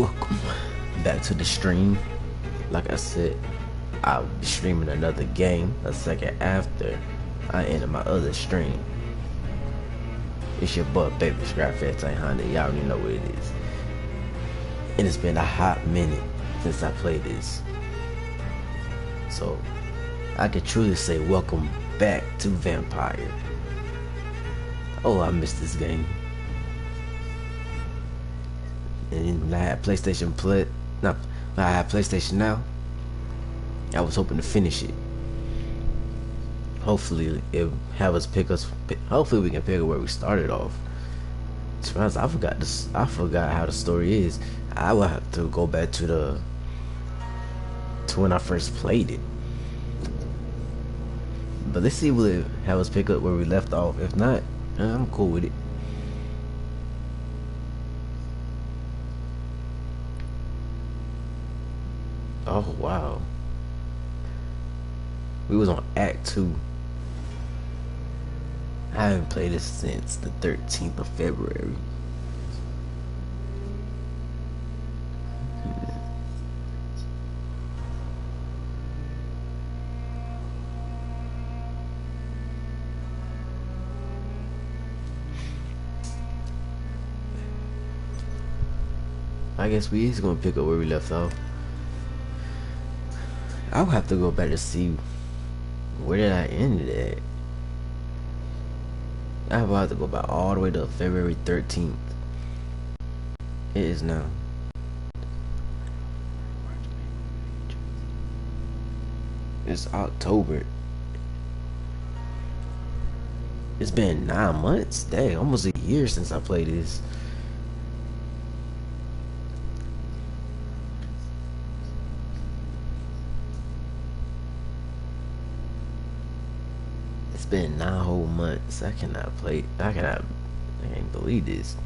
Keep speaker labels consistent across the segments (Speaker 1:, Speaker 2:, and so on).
Speaker 1: Welcome back to the stream. Like I said, I'll be streaming another game a second after I ended my other stream. It's your boy Baby Scrapfest Honda. Y'all already know what it is. And it's been a hot minute since I played this. So I can truly say welcome back to Vampire. Oh, I missed this game. And I had PlayStation Plus. No, I have PlayStation Now. I was hoping to finish it. Hopefully, it have us pick us. Hopefully, we can pick up where we started off. To be honest, I forgot this. I forgot how the story is. I will have to go back to when I first played it. But let's see will it have us pick up where we left off. If not, I'm cool with it. Oh wow. We was on Act 2. I haven't played this since the 13th of February. I guess we is gonna pick up where we left off. I'll have to go back to see where did I end it at. I will have to go back all the way to February 13th. It is now. It's October. It's been 9 months. Dang, almost a year since I played this. It's been 9 whole months. I can't believe this.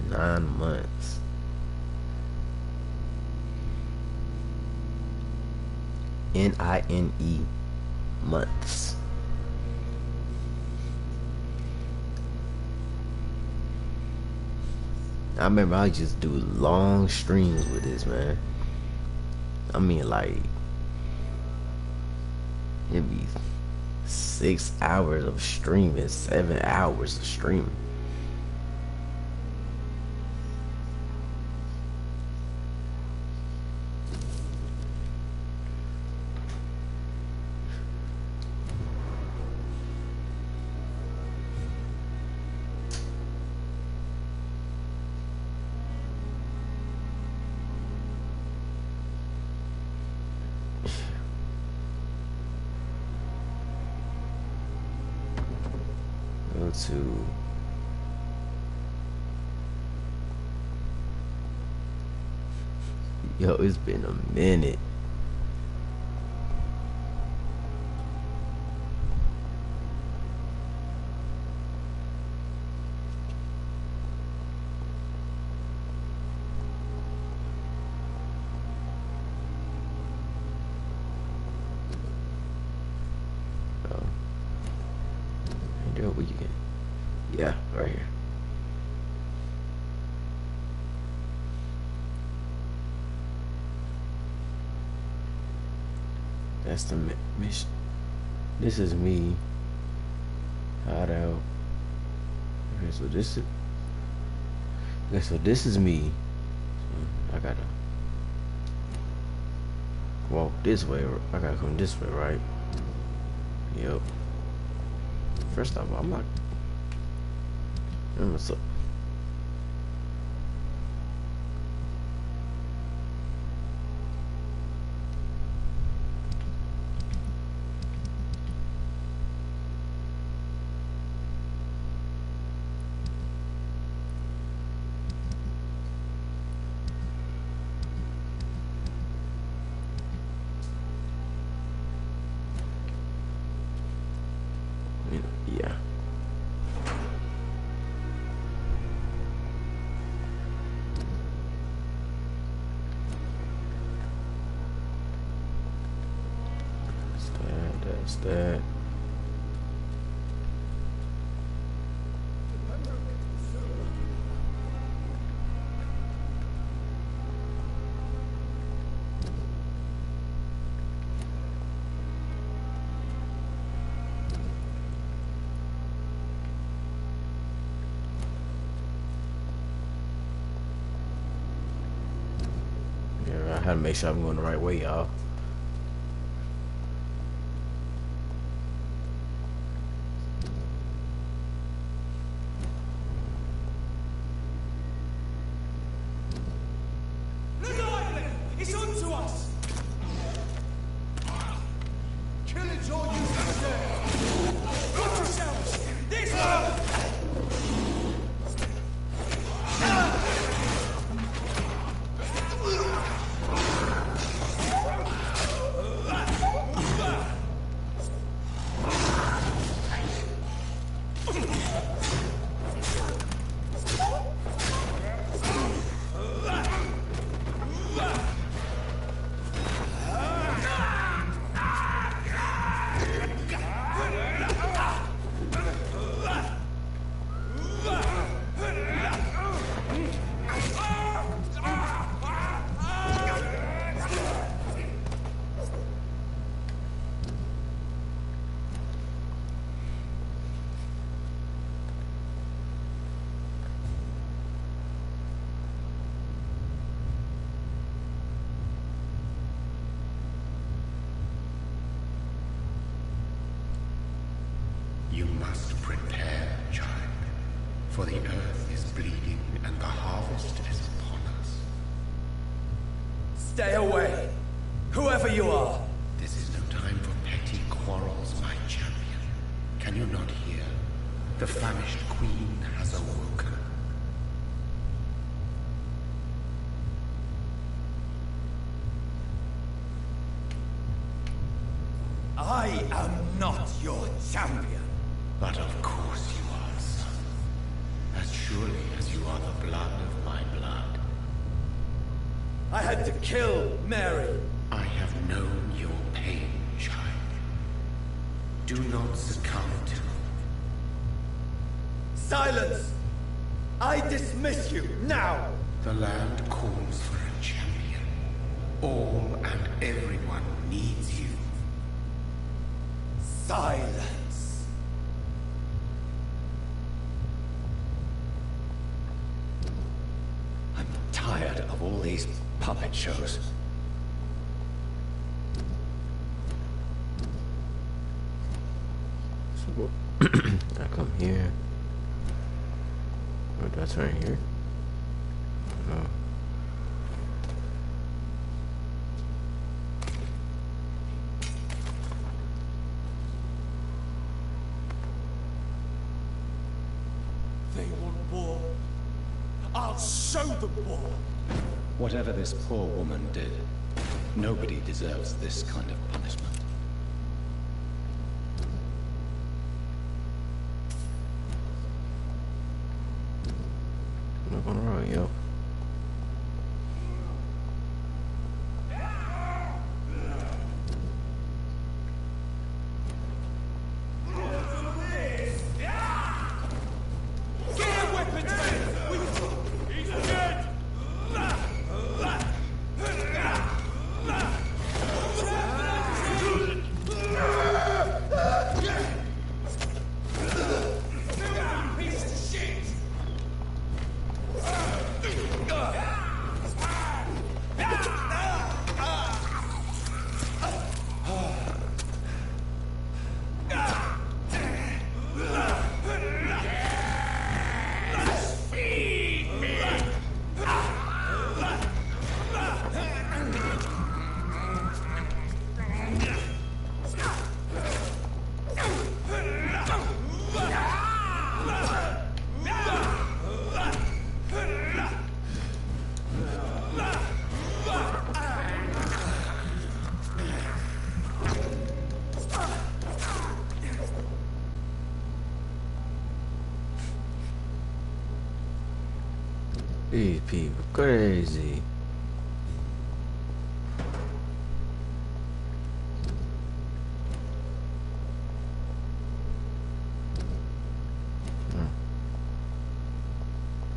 Speaker 1: Nine months. N-I-N-E months. I remember I just do long streams with this, man. I mean, like, it'd be 6 hours of streaming, 7 hours of streaming. To yo, it's been a minute. Oh, what you get? Yeah, right here. That's the mission. This is me. Hide out. Okay, so this is. Okay, so this is me. So I gotta walk this way. I gotta come this way, right? Yep. First of all, I'm not. So yeah. That's that. had to make sure I'm going the right way, y'all.
Speaker 2: You must prepare, child, for the earth is bleeding and the harvest is upon us.
Speaker 3: Stay away, whoever you are.
Speaker 2: This is no time for petty quarrels, my champion. Can you not hear? The famished queen has awoken.
Speaker 3: I am not your champion.
Speaker 2: But of course you are, son. As surely as you are the blood of my blood.
Speaker 3: I had to kill Mary.
Speaker 2: I have known your pain, child. Do not succumb to it.
Speaker 3: Silence! I dismiss you, now!
Speaker 2: The land calls for a champion. All and everyone needs you.
Speaker 3: Silence! I'm tired of all these puppet shows.
Speaker 1: So, I come here. Or do I turn here? No.
Speaker 3: They want war. I'll show them war.
Speaker 4: Whatever this poor woman did, nobody deserves this kind of punishment.
Speaker 1: Not gonna roll, yo. These people crazy.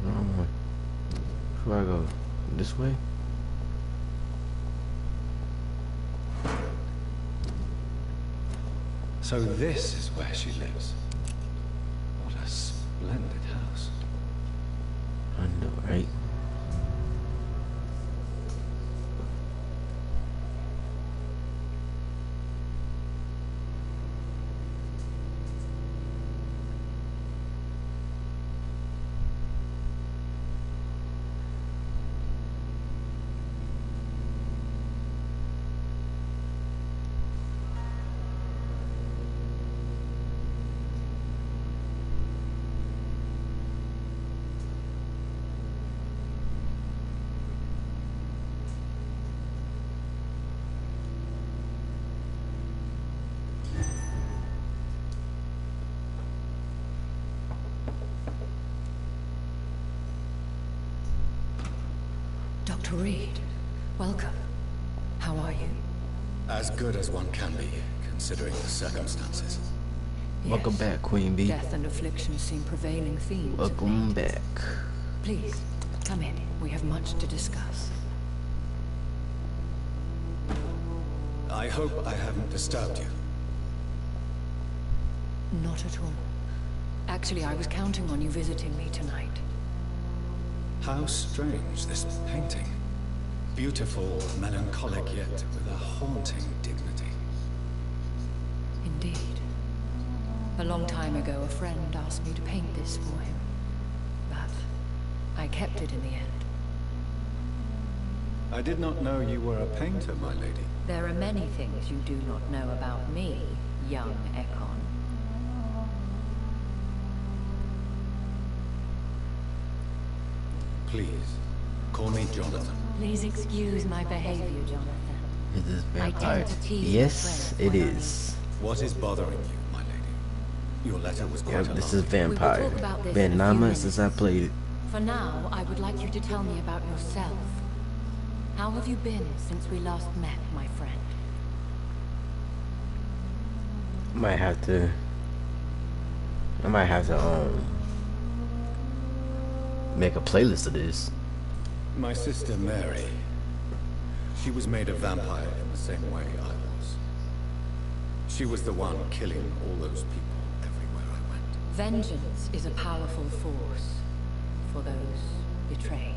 Speaker 1: Wrong way. Where do I go? This way?
Speaker 4: So this is where she lives. What a splendid house.
Speaker 1: I know, right?
Speaker 5: Dr. Reed, welcome. How are you?
Speaker 4: As good as one can be, considering the circumstances.
Speaker 1: Welcome
Speaker 5: Yes.
Speaker 1: back, Queen Bee.
Speaker 5: Death and affliction seem prevailing themes. of
Speaker 1: Welcome
Speaker 5: late.
Speaker 1: back.
Speaker 5: Please, come in. We have much to discuss.
Speaker 4: I hope I haven't disturbed you.
Speaker 5: Not at all. Actually, I was counting on you visiting me tonight.
Speaker 4: How strange, this painting. Beautiful, melancholic, yet with a haunting dignity.
Speaker 5: Indeed. A long time ago, a friend asked me to paint this for him. But I kept it in the end.
Speaker 4: I did not know you were a painter, my lady.
Speaker 5: There are many things you do not know about me, young Ekon.
Speaker 4: Please, call me Jonathan.
Speaker 5: Please excuse my behavior, Jonathan.
Speaker 1: Is this
Speaker 5: I
Speaker 1: vampire?
Speaker 5: tend to tease
Speaker 1: Yes,
Speaker 5: my
Speaker 1: it
Speaker 5: friends when I'm
Speaker 1: is.
Speaker 4: What is bothering you, my lady? Your letter was quite
Speaker 1: Yep, this is
Speaker 4: alarming.
Speaker 1: Vampire.
Speaker 5: We will talk about this
Speaker 1: Been
Speaker 5: in a
Speaker 1: 9
Speaker 5: few
Speaker 1: months since I
Speaker 5: minutes.
Speaker 1: played it.
Speaker 5: For now, I would like you to tell me about yourself. How have you been since we last met, my friend?
Speaker 1: I might have to make a playlist of this.
Speaker 4: My sister Mary. She was made a vampire in the same way I was. She was the one killing all those people everywhere I went.
Speaker 5: Vengeance is a powerful force for those betrayed.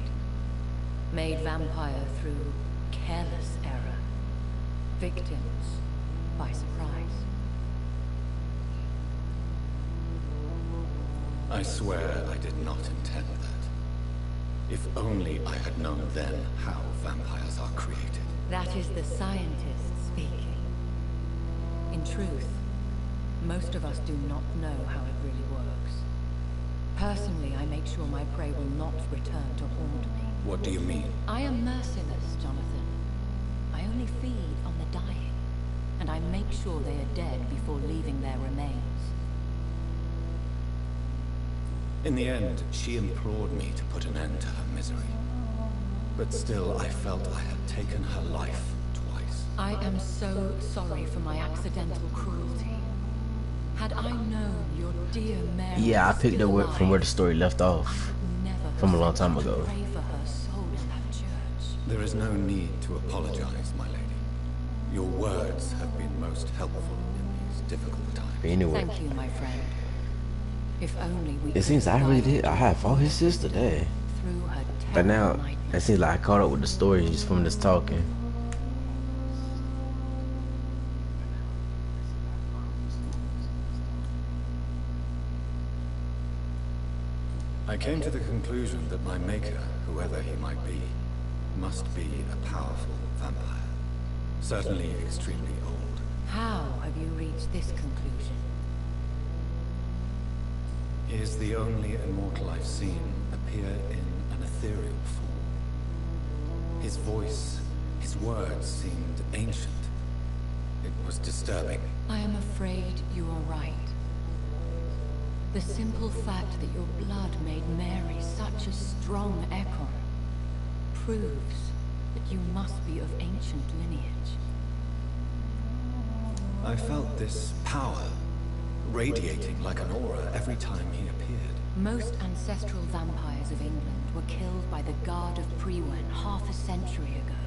Speaker 5: Made vampire through careless error. Victims by surprise.
Speaker 4: I swear I did not intend that. If only I had known then how vampires are created.
Speaker 5: That is the scientist speaking. In truth, most of us do not know how it really works. Personally, I make sure my prey will not return to haunt me.
Speaker 4: What do you mean?
Speaker 5: I am merciless, Jonathan. I only feed on the dying, and I make sure they are dead before leaving their remains.
Speaker 4: In the end, she implored me to put an end to her misery. But still, I felt I had taken her life twice.
Speaker 5: I am so sorry for my accidental cruelty. Had I known your dear Mary
Speaker 1: Yeah, I
Speaker 5: was
Speaker 1: picked
Speaker 5: still
Speaker 1: up from where the
Speaker 5: alive,
Speaker 1: story left off.
Speaker 5: never
Speaker 1: from a
Speaker 5: have
Speaker 1: long
Speaker 5: sent
Speaker 1: time
Speaker 5: you to
Speaker 1: ago.
Speaker 5: pray for her soul in that church.
Speaker 4: There is no need to apologize, my lady. Your words have been most helpful in these difficult times.
Speaker 1: But anyway,
Speaker 5: Thank you, my friend. If only we
Speaker 1: it seems I really did. I had fought his sister there.
Speaker 5: through her
Speaker 1: But now,
Speaker 5: terrible nightmare.
Speaker 1: it seems like I caught up with the stories from this talking.
Speaker 4: I came to the conclusion that my maker, whoever he might be, must be a powerful vampire. Certainly extremely old.
Speaker 5: How have you reached this conclusion?
Speaker 4: He is the only immortal I've seen appear in an ethereal form. His voice, his words seemed ancient. It was disturbing.
Speaker 5: I am afraid you are right. The simple fact that your blood made Mary such a strong Ekon proves that you must be of ancient lineage.
Speaker 4: I felt this power radiating like an aura every time he appeared.
Speaker 5: Most ancestral vampires of England were killed by the Guard of Priwen half a century ago.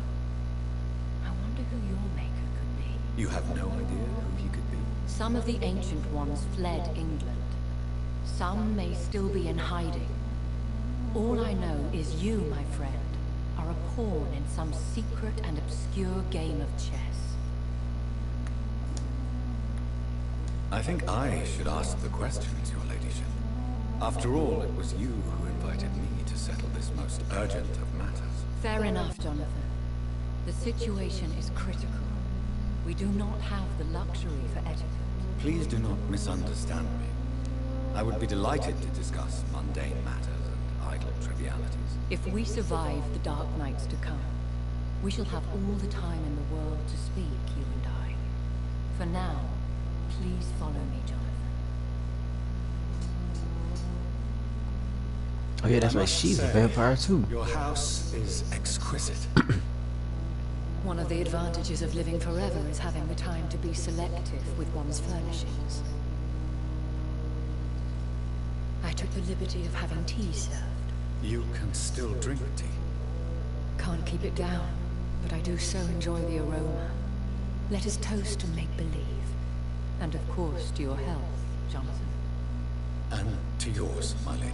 Speaker 5: I wonder who your maker could be.
Speaker 4: You have no idea who he could be?
Speaker 5: Some of the ancient ones fled England. Some may still be in hiding. All I know is you, my friend, are a pawn in some secret and obscure game of chess.
Speaker 4: I think I should ask the questions, your ladyship. After all, it was you who invited me to settle this most urgent of matters.
Speaker 5: Fair enough, Jonathan. The situation is critical. We do not have the luxury for etiquette.
Speaker 4: Please do not misunderstand me. I would be delighted to discuss mundane matters and idle trivialities.
Speaker 5: If we survive the dark nights to come, we shall have all the time in the world to speak, you and I. For now, please follow me, Jonathan.
Speaker 1: Oh yeah, that's
Speaker 4: I
Speaker 1: right.
Speaker 4: must
Speaker 1: She's a
Speaker 4: say,
Speaker 1: vampire too.
Speaker 4: Your house is exquisite.
Speaker 5: One of the advantages of living forever is having the time to be selective with one's furnishings. I took the liberty of having tea served.
Speaker 4: You can still drink tea.
Speaker 5: Can't keep it down, but I do so enjoy the aroma. Let us toast to make-believe. And of course, to your health, Jonathan.
Speaker 4: And to yours, my lady.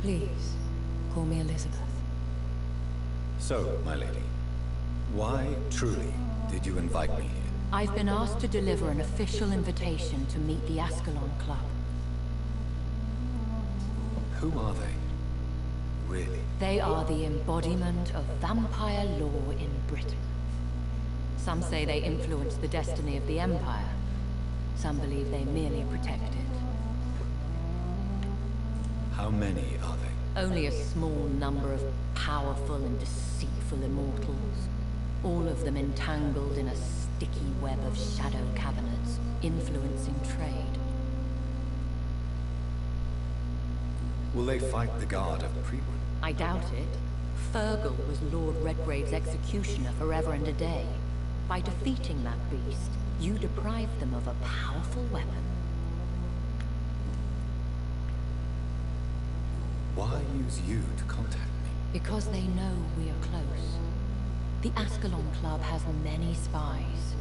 Speaker 5: Please, call me Elizabeth.
Speaker 4: So, my lady, why truly did you invite me here?
Speaker 5: I've been asked to deliver an official invitation to meet the Ascalon Club.
Speaker 4: Who are they? Really?
Speaker 5: They are the embodiment of vampire law in Britain. Some say they influence the destiny of the Empire. Some believe they merely protect it.
Speaker 4: How many are they?
Speaker 5: Only a small number of powerful and deceitful immortals. All of them entangled in a sticky web of shadow cabinets, influencing trade.
Speaker 4: Will they fight the guard of Prewin?
Speaker 5: I doubt it. Fergal was Lord Redgrave's executioner forever and a day. By defeating that beast, you deprived them of a powerful weapon.
Speaker 4: Why use you to contact me?
Speaker 5: Because they know we are close. The Ascalon Club has many spies.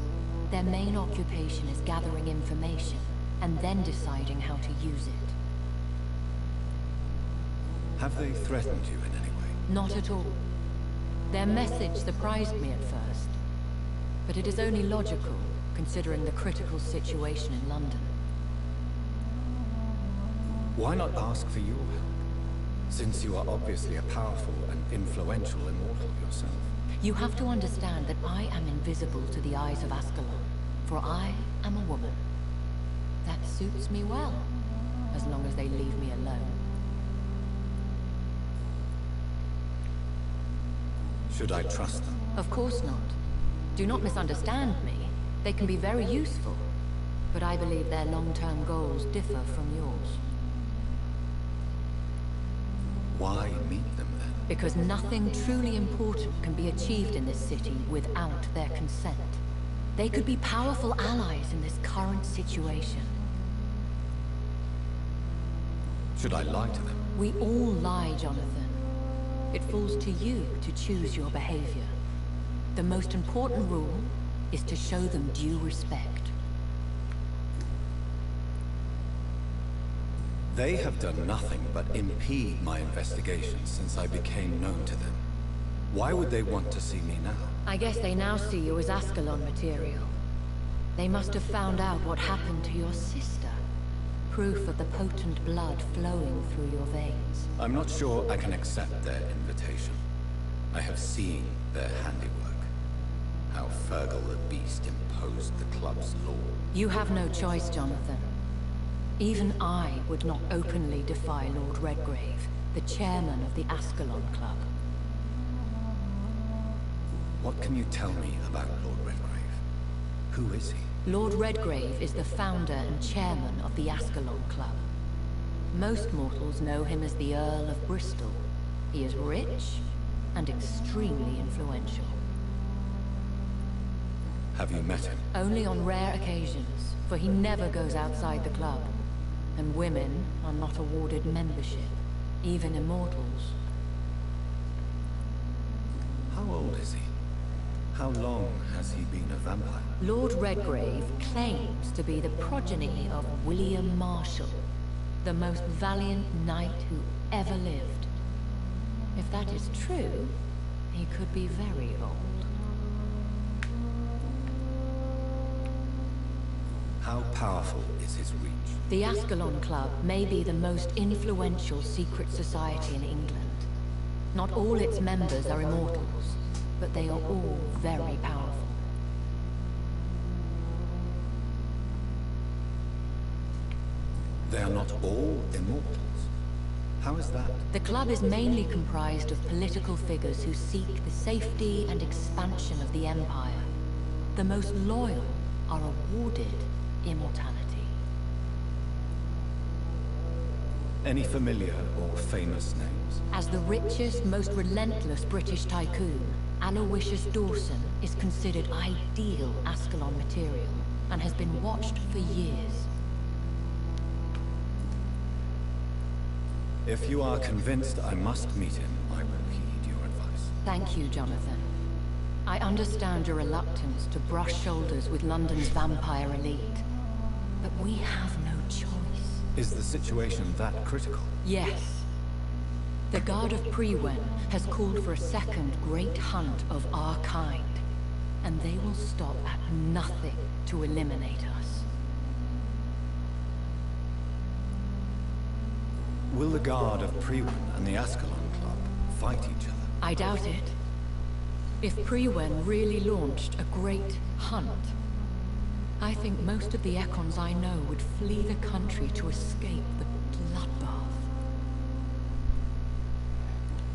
Speaker 5: Their main occupation is gathering information, and then deciding how to use it.
Speaker 4: Have they threatened you in any way?
Speaker 5: Not at all. Their message surprised me at first. But it is only logical, considering the critical situation in London.
Speaker 4: Why not ask for your help? Since you are obviously a powerful and influential immortal yourself.
Speaker 5: You have to understand that I am invisible to the eyes of Ascalon, for I am a woman. That suits me well, as long as they leave me alone.
Speaker 4: Should I trust them?
Speaker 5: Of course not. Do not misunderstand me. They can be very useful, but I believe their long-term goals differ from yours.
Speaker 4: Why meet them then?
Speaker 5: Because nothing truly important can be achieved in this city without their consent. They could be powerful allies in this current situation.
Speaker 4: Should I lie to them?
Speaker 5: We all lie, Jonathan. It falls to you to choose your behavior. The most important rule is to show them due respect.
Speaker 4: They have done nothing but impede my investigation since I became known to them. Why would they want to see me now?
Speaker 5: I guess they now see you as Ascalon material. They must have found out what happened to your sister. Proof of the potent blood flowing through your veins.
Speaker 4: I'm not sure I can accept their invitation. I have seen their handiwork. How Fergal the Beast imposed the club's law.
Speaker 5: You have no choice, Jonathan. Even I would not openly defy Lord Redgrave, the chairman of the Ascalon Club.
Speaker 4: What can you tell me about Lord Redgrave? Who is he?
Speaker 5: Lord Redgrave is the founder and chairman of the Ascalon Club. Most mortals know him as the Earl of Bristol. He is rich and extremely influential.
Speaker 4: Have you met him?
Speaker 5: Only on rare occasions, for he never goes outside the club. And women are not awarded membership, even immortals.
Speaker 4: How old is he? How long has he been a vampire?
Speaker 5: Lord Redgrave claims to be the progeny of William Marshall, the most valiant knight who ever lived. If that is true, he could be very old.
Speaker 4: How powerful is his reach?
Speaker 5: The Ascalon Club may be the most influential secret society in England. Not all its members are immortals, but they are all very powerful.
Speaker 4: They are not all immortals. How is that?
Speaker 5: The club is mainly comprised of political figures who seek the safety and expansion of the Empire. the most loyal are awarded immortality.
Speaker 4: Any familiar or famous names?
Speaker 5: As the richest, most relentless British tycoon, Aloysius Dawson is considered ideal Ascalon material and has been watched for years.
Speaker 4: If you are convinced I must meet him, I will heed your advice.
Speaker 5: Thank you, Jonathan. I understand your reluctance to brush shoulders with London's vampire elite, but we have no choice.
Speaker 4: Is the situation that critical?
Speaker 5: Yes. The Guard of Priwen has called for a second great hunt of our kind, and they will stop at nothing to eliminate us.
Speaker 4: Will the Guard of Priwen and the Ascalon Club fight each other?
Speaker 5: I doubt it. If Priwen really launched a great hunt, I think most of the Ekons I know would flee the country to escape the bloodbath.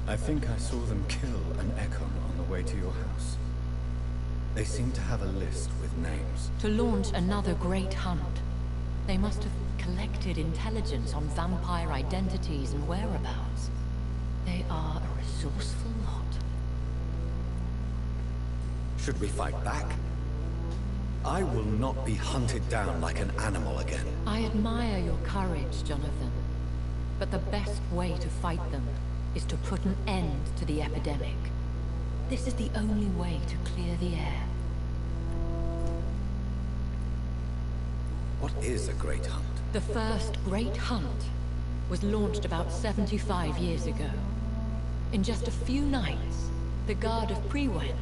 Speaker 4: I think I saw them kill an Ekon on the way to your house. They seem to have a list with names.
Speaker 5: To launch another great hunt, they must have collected intelligence on vampire identities and whereabouts. They are a resourceful lot.
Speaker 4: Should we fight back? I will not be hunted down like an animal again.
Speaker 5: I admire your courage, Jonathan. But the best way to fight them is to put an end to the epidemic. This is the only way to clear the air.
Speaker 4: What is a great hunt?
Speaker 5: The first great hunt was launched about 75 years ago. In just a few nights, the Guard of Priwen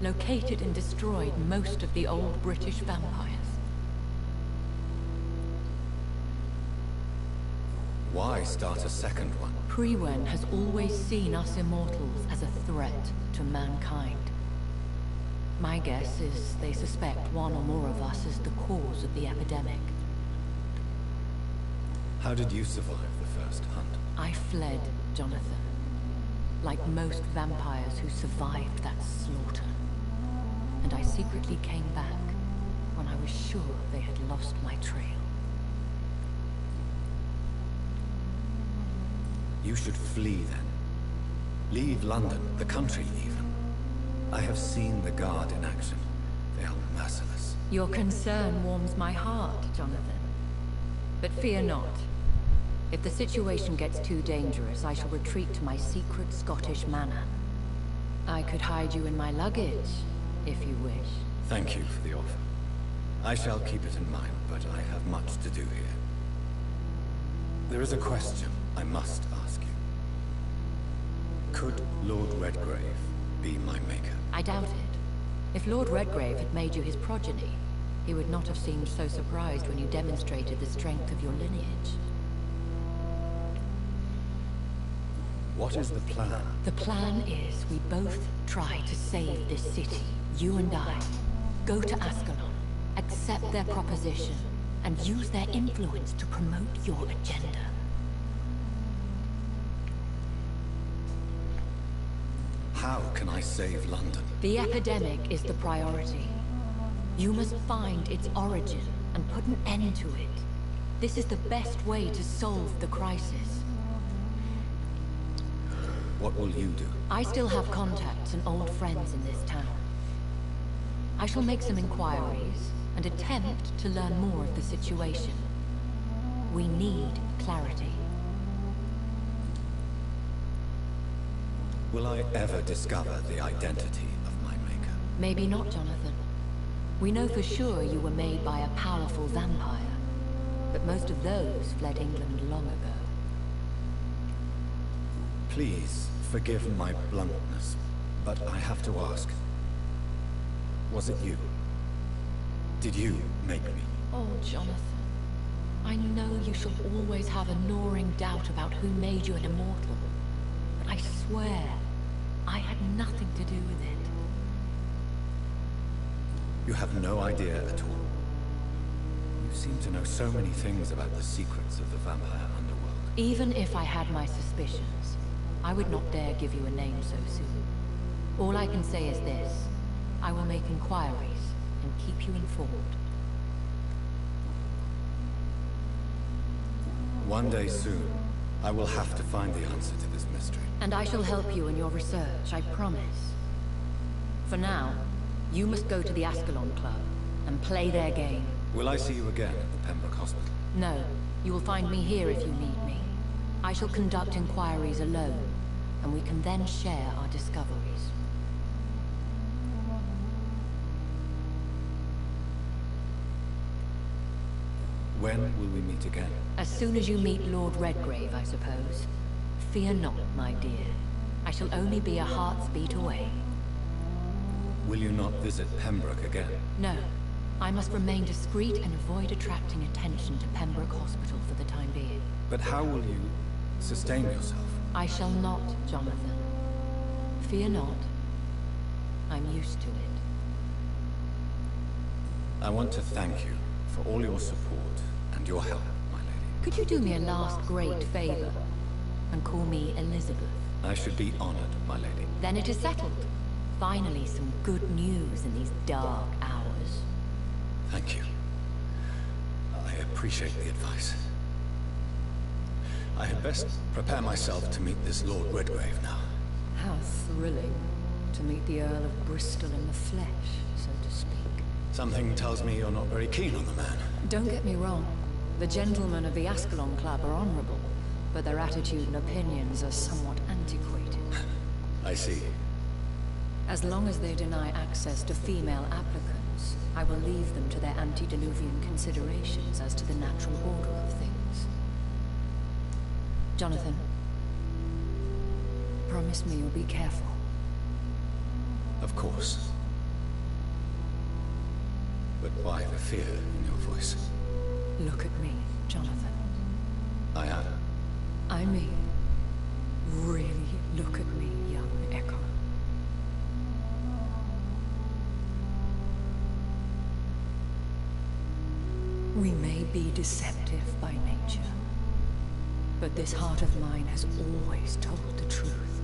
Speaker 5: located and destroyed most of the old British vampires.
Speaker 4: Why start a second one?
Speaker 5: Priwen has always seen us immortals as a threat to mankind. My guess is they suspect one or more of us as the cause of the epidemic.
Speaker 4: How did you survive the first hunt?
Speaker 5: I fled, Jonathan. Like most vampires who survived that slaughter. And I secretly came back when I was sure they had lost my trail.
Speaker 4: You should flee then. Leave London, the country even. I have seen the Guard in action. They are merciless.
Speaker 5: Your concern warms my heart, Jonathan. But fear not. If the situation gets too dangerous, I shall retreat to my secret Scottish manor. I could hide you in my luggage, if you wish.
Speaker 4: Thank you for the offer. I shall keep it in mind, but I have much to do here. There is a question I must ask you. Could Lord Redgrave be my maker?
Speaker 5: I doubt it. If Lord Redgrave had made you his progeny, he would not have seemed so surprised when you demonstrated the strength of your lineage.
Speaker 4: What is the plan?
Speaker 5: The plan is we both try to save this city. You and I. Go to Ascalon, accept their proposition, and use their influence to promote your agenda.
Speaker 4: How can I save London?
Speaker 5: The epidemic is the priority. You must find its origin and put an end to it. This is the best way to solve the crisis.
Speaker 4: What will you do?
Speaker 5: I still have contacts and old friends in this town. I shall make some inquiries and attempt to learn more of the situation. We need clarity.
Speaker 4: Will I ever discover the identity of my maker?
Speaker 5: Maybe not, Jonathan. We know for sure you were made by a powerful vampire, but most of those fled England long ago.
Speaker 4: Please forgive my bluntness, but I have to ask. Was it you? Did you make me?
Speaker 5: Oh, Jonathan. I know you shall always have a gnawing doubt about who made you an immortal. But I swear, I had nothing to do with it.
Speaker 4: You have no idea at all. You seem to know so many things about the secrets of the vampire underworld.
Speaker 5: Even if I had my suspicions, I would not dare give you a name so soon. All I can say is this. I will make inquiries and keep you informed.
Speaker 4: One day soon, I will have to find the answer to this mystery.
Speaker 5: And I shall help you in your research, I promise. For now, you must go to the Ascalon Club and play their game.
Speaker 4: Will I see you again at the Pembroke Hospital?
Speaker 5: No, you will find me here if you need me. I shall conduct inquiries alone, and we can then share our discoveries.
Speaker 4: When will we meet again?
Speaker 5: As soon as you meet Lord Redgrave, I suppose. Fear not, my dear. I shall only be a heart's beat away.
Speaker 4: Will you not visit Pembroke again?
Speaker 5: No. I must remain discreet and avoid attracting attention to Pembroke Hospital for the time being.
Speaker 4: But how will you sustain yourself?
Speaker 5: I shall not, Jonathan. Fear not. I'm used to it.
Speaker 4: I want to thank you for all your support and your help, my lady.
Speaker 5: Could you do me a last great favor and call me Elizabeth?
Speaker 4: I should be honored, my lady.
Speaker 5: Then it is settled. Finally, some good news in these dark hours.
Speaker 4: Thank you. I appreciate the advice. I had best prepare myself to meet this Lord Redgrave now.
Speaker 5: How thrilling to meet the Earl of Bristol in the flesh, so to speak.
Speaker 4: Something tells me you're not very keen on the man.
Speaker 5: Don't get me wrong. The gentlemen of the Ascalon Club are honorable, but their attitude and opinions are somewhat antiquated.
Speaker 4: I see.
Speaker 5: As long as they deny access to female applicants, I will leave them to their antediluvian considerations as to the natural order of things. Jonathan, promise me you'll be careful.
Speaker 4: Of course. But why the fear in your voice?
Speaker 5: Look at me, Jonathan.
Speaker 4: I am.
Speaker 5: I mean, really look at me, young Echo. We may be deceptive by nature, but this heart of mine has always told the truth.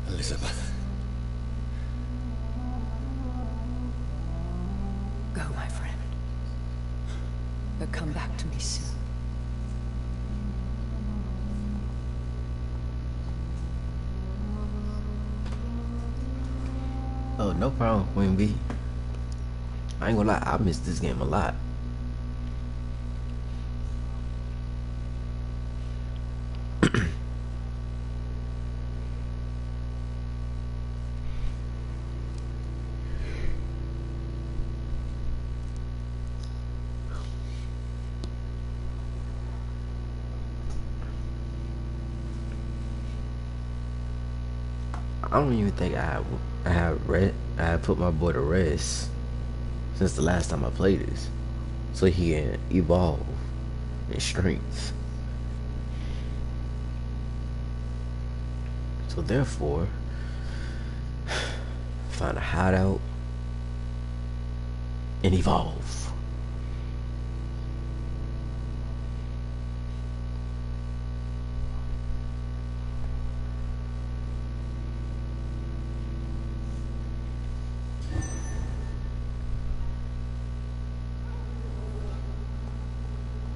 Speaker 4: Elizabeth.
Speaker 5: Go, my friend. But come back to me soon.
Speaker 1: Oh, no problem, Queen B. I ain't gonna lie, I missed this game a lot. I don't even think I have put my boy to rest since the last time I played this, so he can evolve in strength. So therefore, find a hideout and evolve.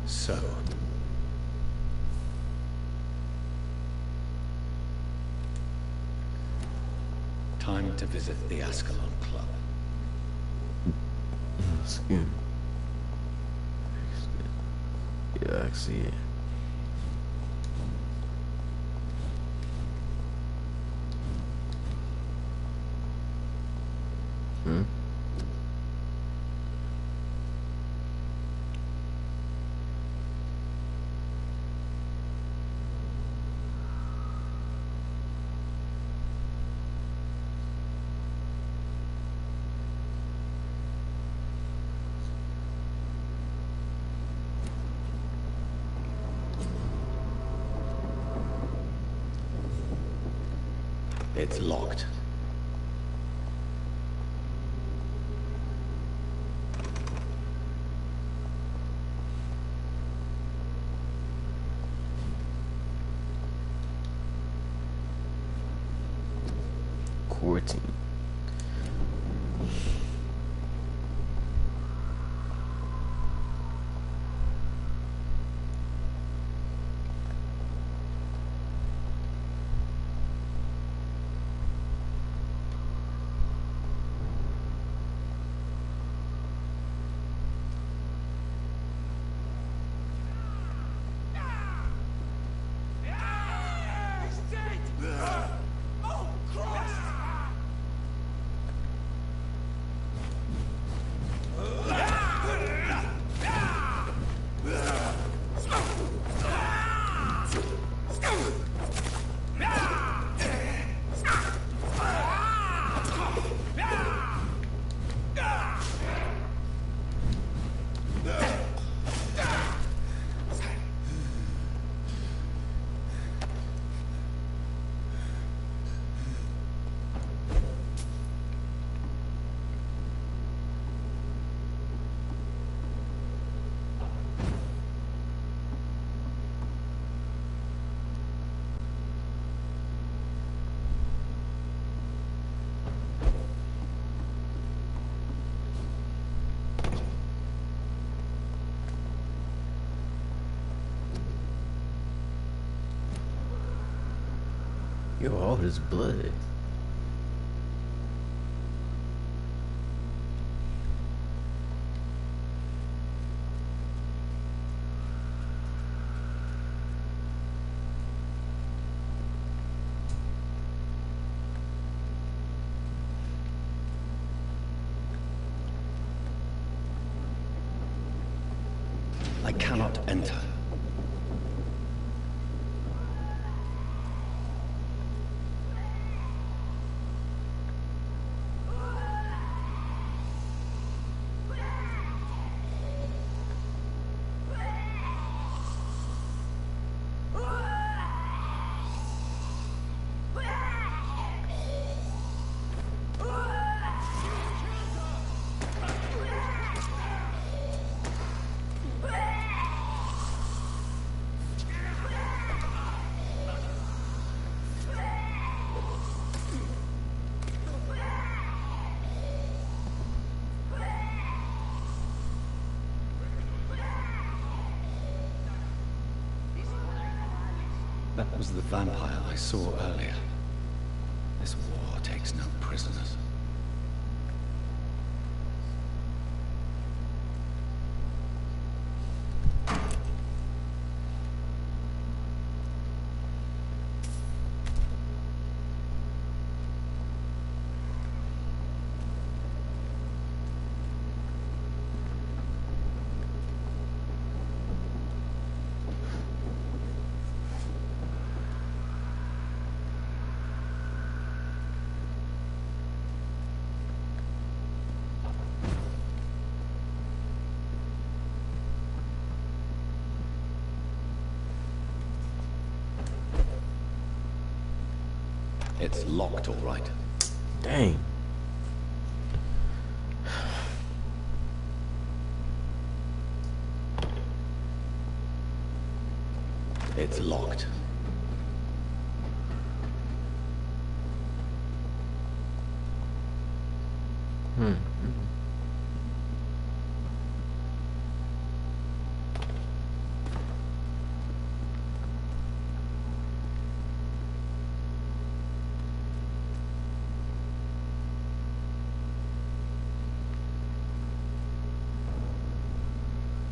Speaker 4: So, time to visit the Ascalon Club.
Speaker 1: Excuse me. Yeah, I see it.
Speaker 4: It's locked.
Speaker 1: 14. Yo, all this blood.
Speaker 3: I cannot enter. That was the vampire I saw earlier. This war takes no prisoners. It's locked, all right.
Speaker 1: Dang.
Speaker 3: It's locked.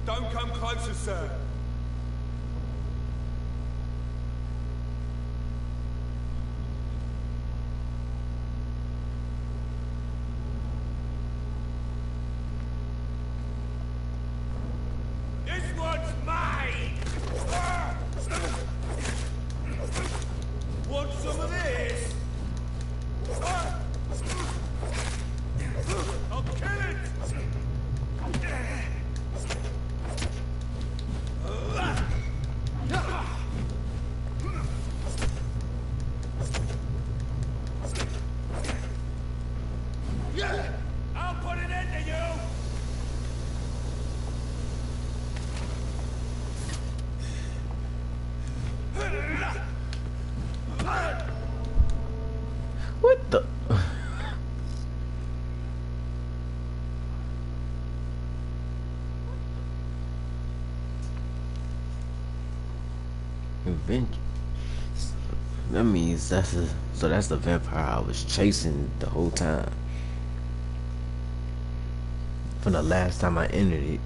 Speaker 6: Don't come closer, sir. This one's mine! Want some of this? I'll kill it! I'll put an end to you!
Speaker 1: Revenge. That means that's the vampire I was chasing the whole time. From the last time I entered it,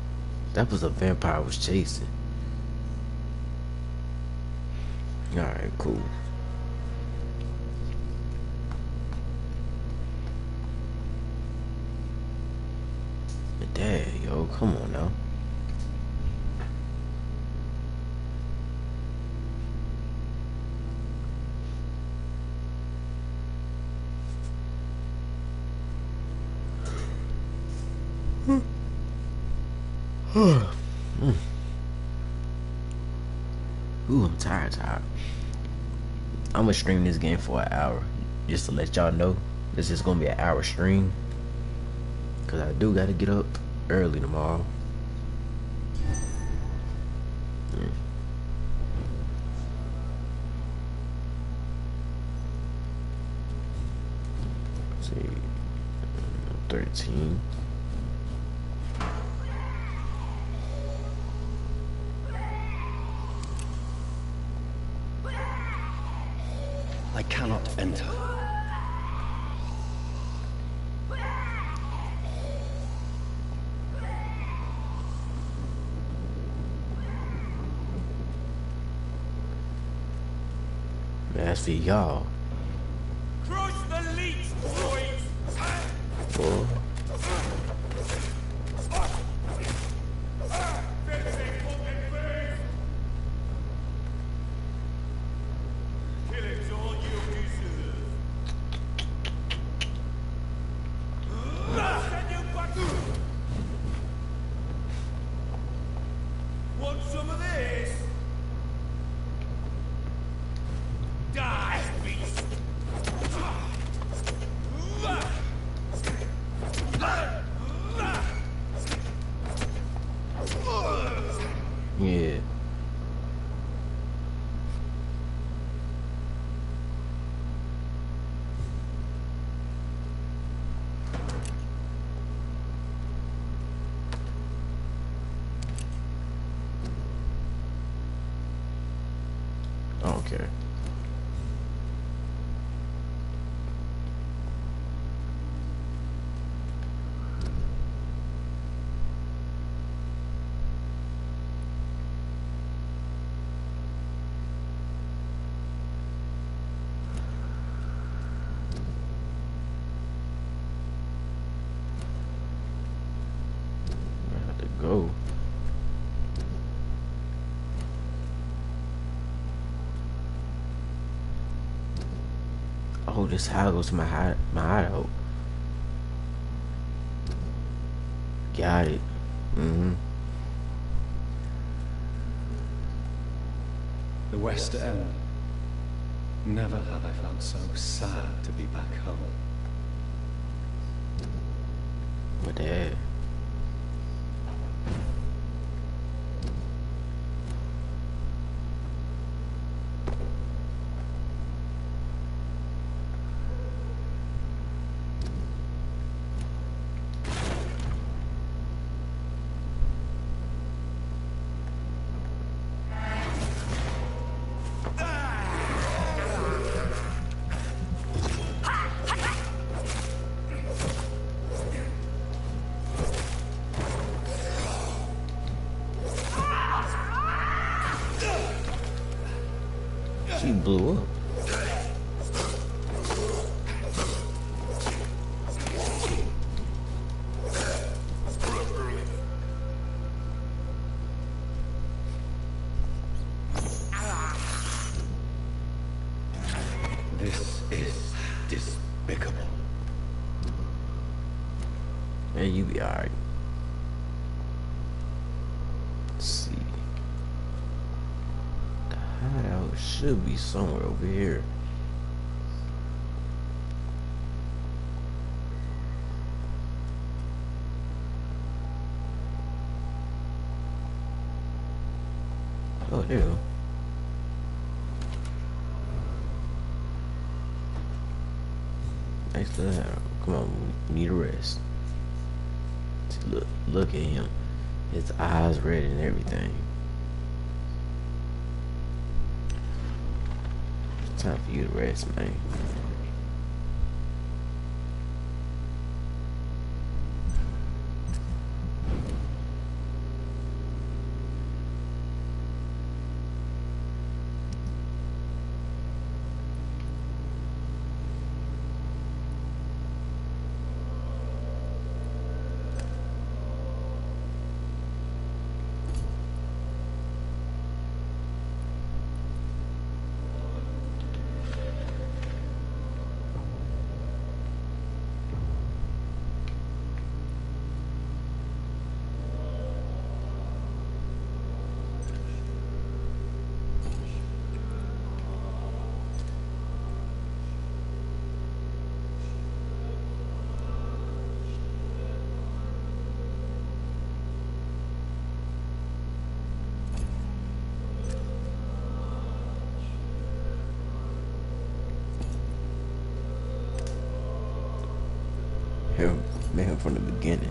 Speaker 1: that was a vampire I was chasing. Alright, cool. But dad, yo, come on now. Ooh, I'm tired. I'm gonna stream this game for an hour. Just to let y'all know, this is gonna be an hour stream. Cause I do gotta get up early tomorrow. Let's see, 13.
Speaker 3: I cannot enter.
Speaker 1: That's for y'all.
Speaker 6: Crush the leech, boys!
Speaker 1: Boy.
Speaker 6: Killing's all you deserve. Send you back. Want some of this? Die, beast!
Speaker 1: Yeah. I don't care. I have to go. Oh, this how goes to my hideout. Got it.
Speaker 3: The West End. Never have I felt so sad to be back home.
Speaker 1: But dad. She blew up.
Speaker 3: This is despicable.
Speaker 1: Hey, you be alright. Let's see. The hideout should be somewhere over here. Oh, there you go. Nice little hideout. Come on, we need a rest. See, look at him. His eyes red and everything. Time for you to rest, man. Him from the beginning.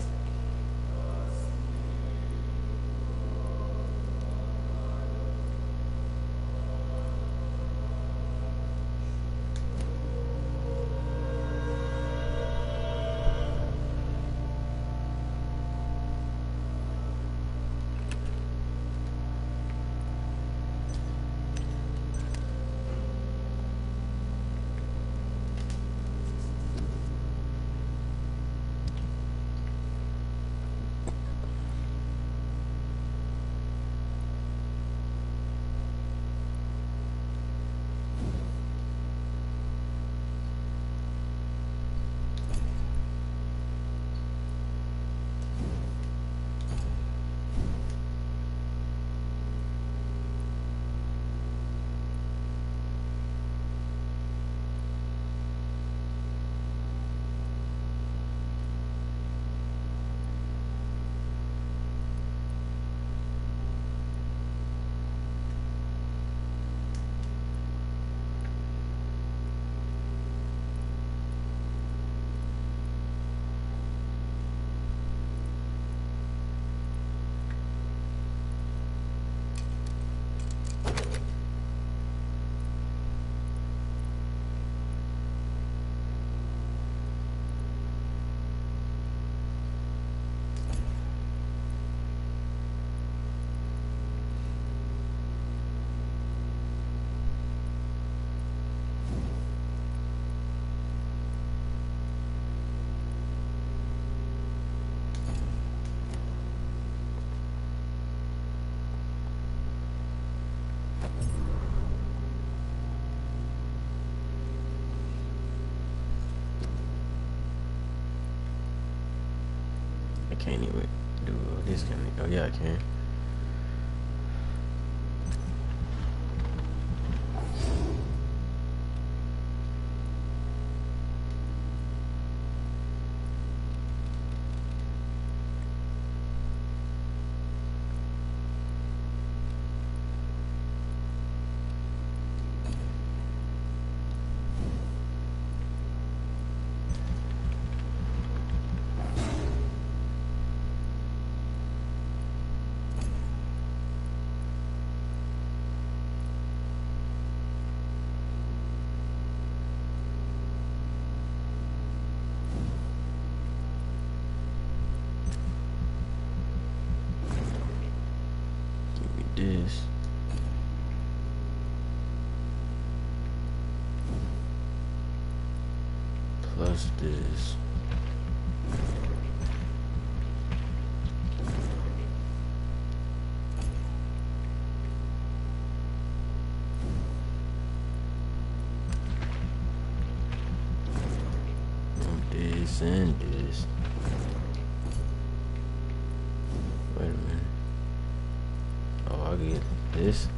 Speaker 1: I can't even do this. Can I? Oh yeah, I can. This. Plus this. This and this. Wait a minute. Oh, I'll get this.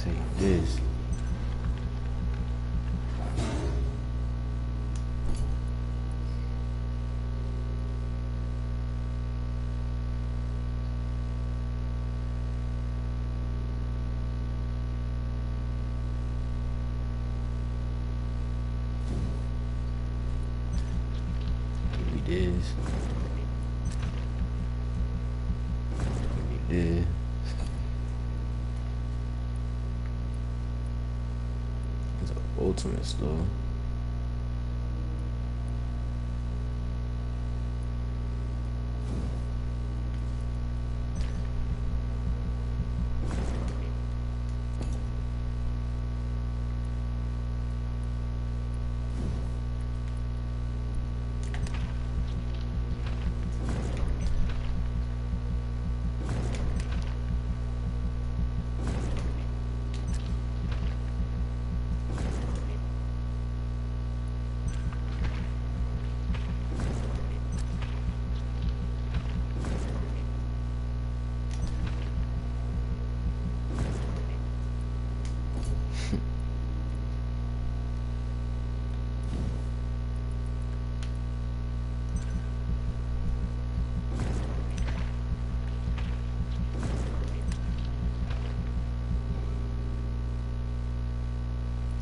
Speaker 1: Take this. Give me this. Give me this. It's an ultimate store.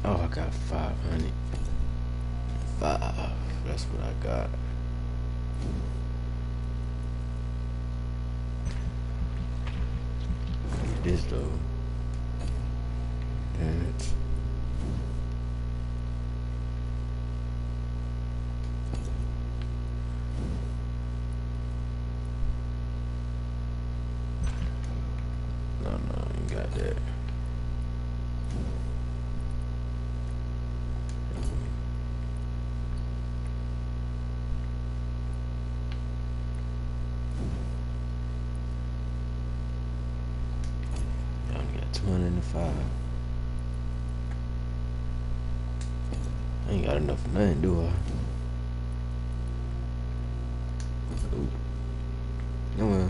Speaker 1: Oh, I got 500. 5. That's what I got. Get this though. Damn it. No, you got that. I only got 205. I ain't got enough for nothing, do I? Ooh. No, well.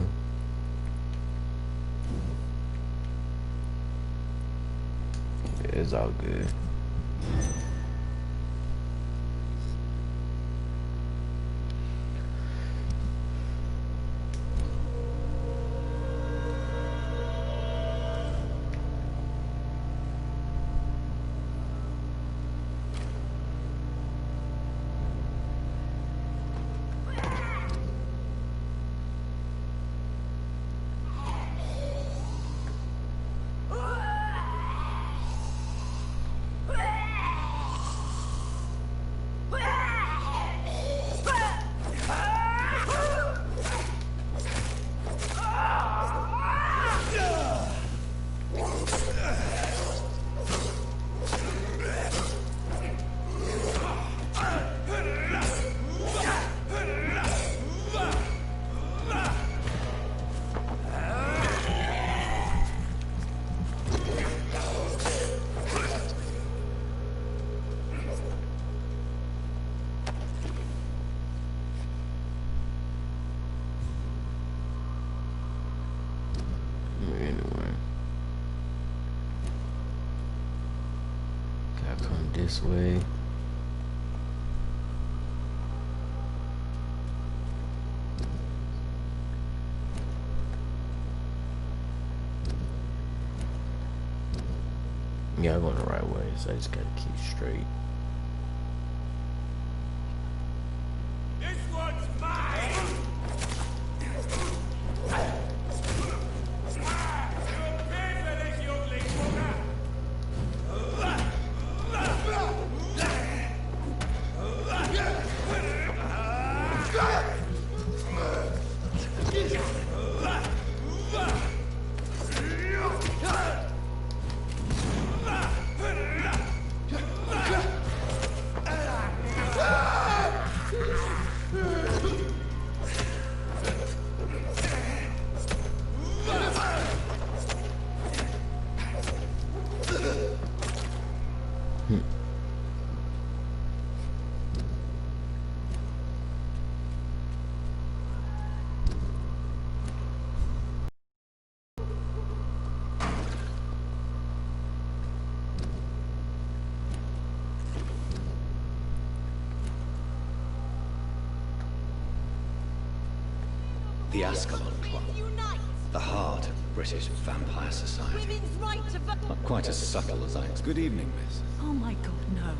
Speaker 1: Yeah, it's all good. Anyway, gotta come this way. Yeah, I'm going the right way, so I just gotta keep straight.
Speaker 6: This one's mine! You're paid for this, youngling fucker!
Speaker 3: The Ascalon Club.
Speaker 5: Unite!
Speaker 3: The heart of British Vampire Society.
Speaker 5: Women's right to vote!
Speaker 3: Not quite as subtle as I expected.
Speaker 4: Good evening, miss.
Speaker 5: Oh my god, no.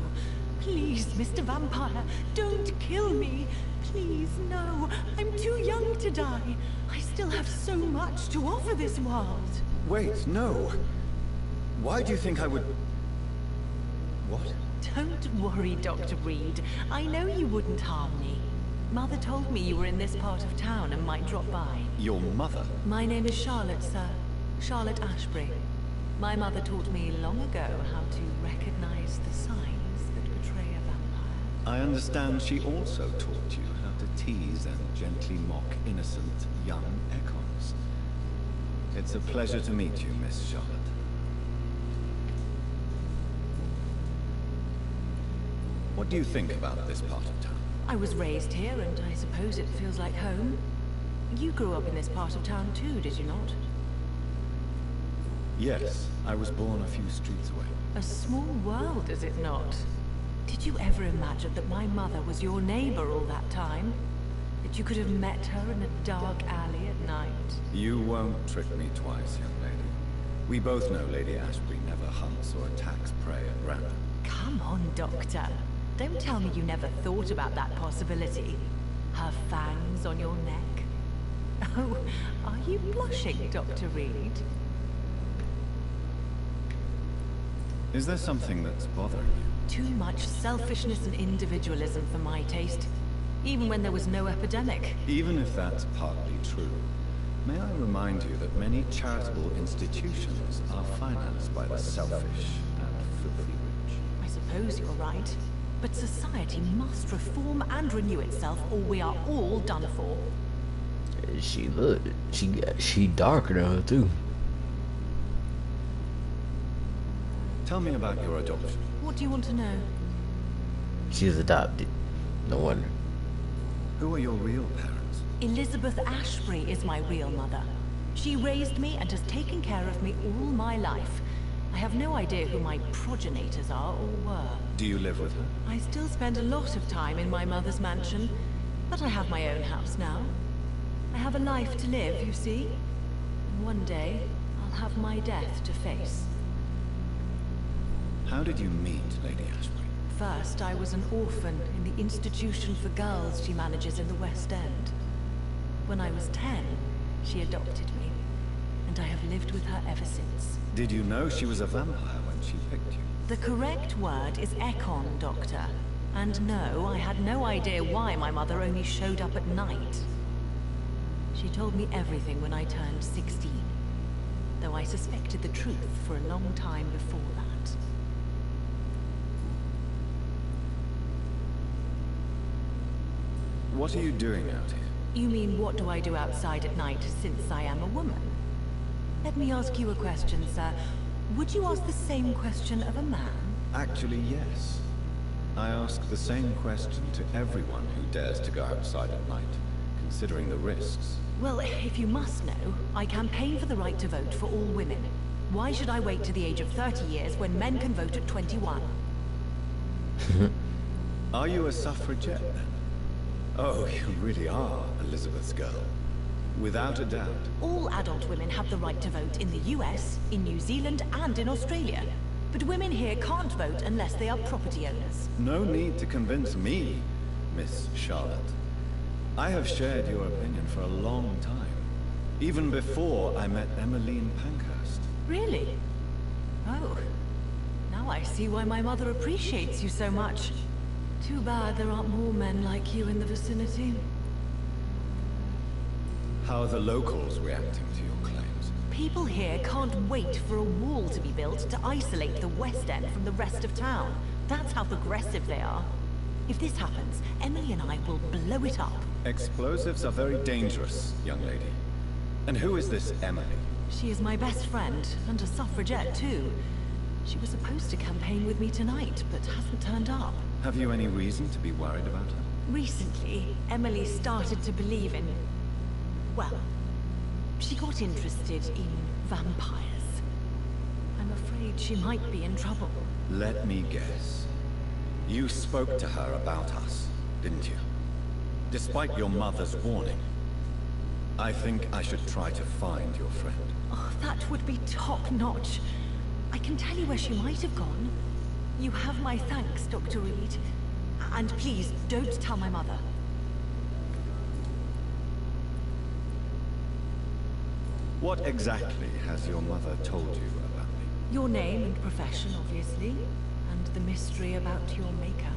Speaker 5: Please, Mr. Vampire, don't kill me. Please, no. I'm too young to die. I still have so much to offer this world.
Speaker 4: Wait, no. Why do you think I would... What?
Speaker 5: Don't worry, Dr. Reed. I know you wouldn't harm me. Mother told me you were in this part of town and might drop by.
Speaker 4: Your mother?
Speaker 5: My name is Charlotte, sir. Charlotte Ashbury. My mother taught me long ago how to recognize the signs that betray a vampire.
Speaker 4: I understand she also taught you how to tease and gently mock innocent young Ekons. It's a pleasure to meet you, Miss Charlotte. What do you think about this part of town?
Speaker 5: I was raised here, and I suppose it feels like home. You grew up in this part of town too, did you not?
Speaker 4: Yes, I was born a few streets away.
Speaker 5: A small world, is it not? Did you ever imagine that my mother was your neighbor all that time? That you could have met her in a dark alley at night?
Speaker 4: You won't trick me twice, young lady. We both know Lady Ashbury never hunts or attacks prey at random.
Speaker 5: Come on, Doctor. Don't tell me you never thought about that possibility. Her fangs on your neck. Oh, are you blushing, Dr. Reed?
Speaker 4: Is there something that's bothering you?
Speaker 5: Too much selfishness and individualism for my taste. Even when there was no epidemic.
Speaker 4: Even if that's partly true, may I remind you that many charitable institutions are financed by the selfish and filthy rich.
Speaker 5: I suppose you're right. But society must reform and renew itself, or we are all done for.
Speaker 1: She darker than her too.
Speaker 4: Tell me about your adoption.
Speaker 5: What do you want to know?
Speaker 1: She's adopted. No wonder.
Speaker 4: Who are your real parents?
Speaker 5: Elizabeth Ashbury is my real mother. She raised me and has taken care of me all my life. I have no idea who my progenitors are or were.
Speaker 4: Do you live with her?
Speaker 5: I still spend a lot of time in my mother's mansion, but I have my own house now. I have a life to live, you see. And one day, I'll have my death to face.
Speaker 4: How did you meet Lady Ashbury?
Speaker 5: First, I was an orphan in the institution for girls she manages in the West End. When I was 10, she adopted me, and I have lived with her ever since.
Speaker 4: Did you know she was a vampire when she picked you?
Speaker 5: The correct word is Ekon, Doctor. And no, I had no idea why my mother only showed up at night. She told me everything when I turned 16, though I suspected the truth for a long time before that.
Speaker 4: What are you doing out here?
Speaker 5: You mean, what do I do outside at night since I am a woman? Let me ask you a question, sir. Would you ask the same question of a man?
Speaker 4: Actually, yes. I ask the same question to everyone who dares to go outside at night, considering the risks.
Speaker 5: Well, if you must know, I campaign for the right to vote for all women. Why should I wait to the age of 30 years when men can vote at 21?
Speaker 4: Are you a suffragette, then? Oh, you really are Elizabeth's girl. Without a doubt.
Speaker 5: All adult women have the right to vote in the US, in New Zealand, and in Australia. But women here can't vote unless they are property owners.
Speaker 4: No need to convince me, Miss Charlotte. I have shared your opinion for a long time. Even before I met Emmeline Pankhurst.
Speaker 5: Really? Oh. Now I see why my mother appreciates you so much. Too bad there aren't more men like you in the vicinity.
Speaker 4: How are the locals reacting to your claims?
Speaker 5: People here can't wait for a wall to be built to isolate the West End from the rest of town. That's how progressive they are. If this happens, Emily and I will blow it up.
Speaker 4: Explosives are very dangerous, young lady. And who is this Emily?
Speaker 5: She is my best friend, and a suffragette too. She was supposed to campaign with me tonight, but hasn't turned up.
Speaker 4: Have you any reason to be worried about her?
Speaker 5: Recently, Emily started to believe in... well, she got interested in vampires. I'm afraid she might be in trouble.
Speaker 4: Let me guess. You spoke to her about us, didn't you? Despite your mother's warning. I think I should try to find your friend.
Speaker 7: Oh, that would be top-notch. I can tell you where she might have gone. You have my thanks, Dr. Reed. And please, don't tell my mother.
Speaker 4: What exactly has your mother told you about me?
Speaker 7: Your name and profession, obviously. And the mystery about your maker.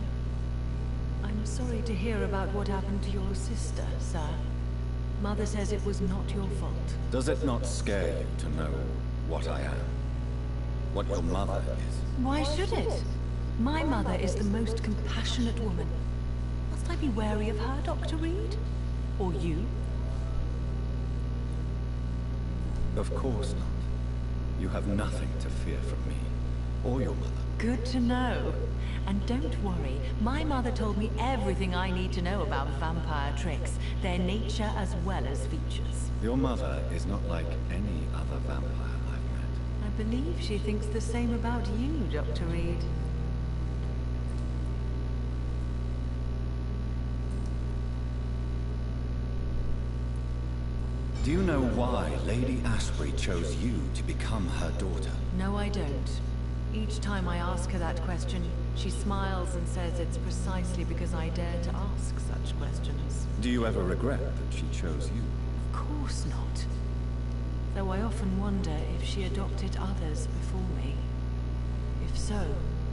Speaker 7: I'm sorry to hear about what happened to your sister, sir. Mother says it was not your fault.
Speaker 4: Does it not scare you to know what I am? What your mother is?
Speaker 7: Why should it? My mother is the most compassionate woman. Must I be wary of her, Dr. Reed? Or you?
Speaker 4: Of course not. You have nothing to fear from me, or your mother.
Speaker 7: Good to know. And don't worry, my mother told me everything I need to know about vampire tricks, their nature as well as features.
Speaker 4: Your mother is not like any other vampire I've met.
Speaker 7: I believe she thinks the same about you, Dr. Reed.
Speaker 4: Do you know why Lady Ashbury chose you to become her daughter?
Speaker 7: No, I don't. Each time I ask her that question, she smiles and says it's precisely because I dare to ask such questions.
Speaker 4: Do you ever regret that she chose you?
Speaker 7: Of course not. Though I often wonder if she adopted others before me. If so,